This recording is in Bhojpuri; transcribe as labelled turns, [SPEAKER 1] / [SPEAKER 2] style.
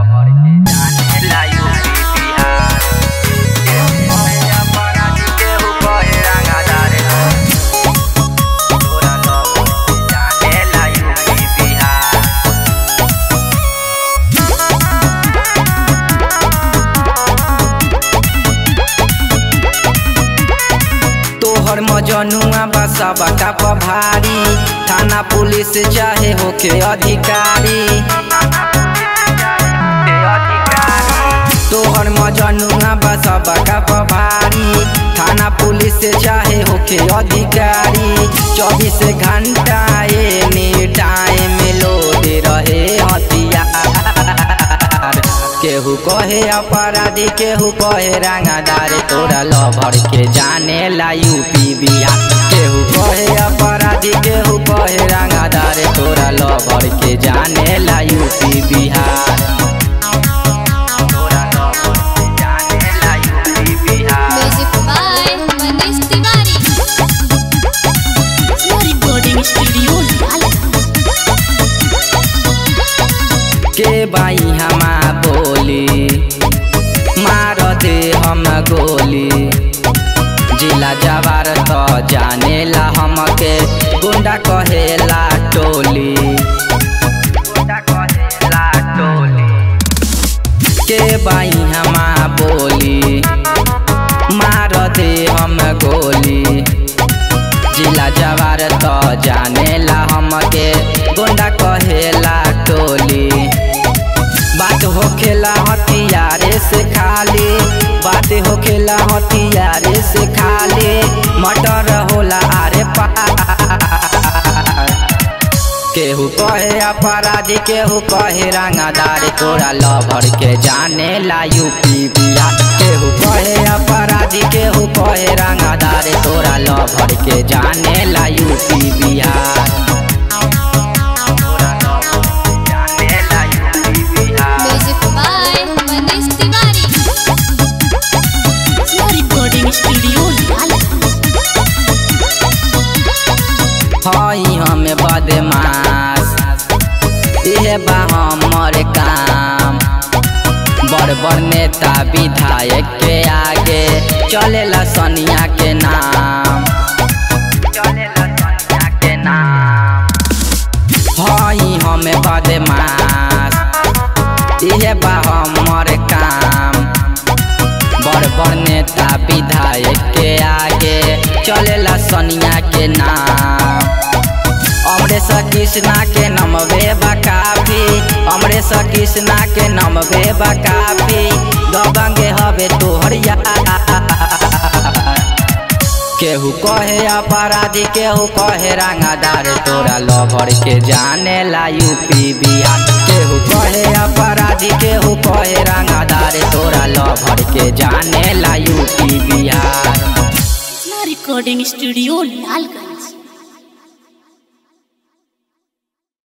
[SPEAKER 1] लवर के जाने ला यूपी बिहार। केहू कहे अपराधी केहू कहे रंगदार तोरा लवर के जाने ला यूपी बिहार। तोहर मजनुआ बसा बका भारी थाना पुलिस चाहे होके अधिकारी। तोहर मजनुआ बसा बका भारी थाना पुलिस चाहे होके अधिकारी। 24 घंटा एनी टाइम लोड रहे हथियार। केहू कहे अपराधी केहू कहे रंगदार तोरा लवर के जाने ला यूपी बिहार। केहू कहे अपराधी केहू कहे रंगदार तोरा लवर के जाने ला यूपी बिहार। तोरा लवर के जाने ला UP Bihar.
[SPEAKER 2] Music by Manish Tiwari. Recording studio
[SPEAKER 1] के बाई हमा बोली मार दे हम गोली। जिला जवार तो जाने ला हमके गुंडा कहेला टोली। के बाई हमा बोली मार दे हम गोली। जिला जवार तो जाने ला हमके गुंडा कहेला टोली। बात होखेला हथियारे से खाली बात होखेला हथियारे से खाली। मटर होला आरे पार। केहू कहे अपराधी केहू कहे रंगदार तोरा लवर के जाने ला यूपी बिहार। केहू कहे अपराधी केहू कहे रंगदार तोरा लवर के जाने ला UP Bihar.
[SPEAKER 2] Music by Manish Tiwari. Recording studio
[SPEAKER 1] हई हमें बदमाश इहे बा हमर काम। बड़ बड़ नेता विधायक के आगे चलेला सनिया के नाम। हई हमें बदमाश इहे बा हमर काम। बड़ बड़ नेता विधायक के आगे चलेला सनिया के नाम। अमरेश कृष्णा के नमवे बकाफी अमरेश कृष्णा के नमवे बकाफी। दबंगे हवे तोहर यार। केहू कहे अपराधी केहू कहे रंगदार तोरा लवर के जाने ला यूपी बिहार। केहू कहे अपराधी केहू कहे रंगदार तोरा लवर के जाने ला UP Bihar.
[SPEAKER 2] Recording studio Lalganj.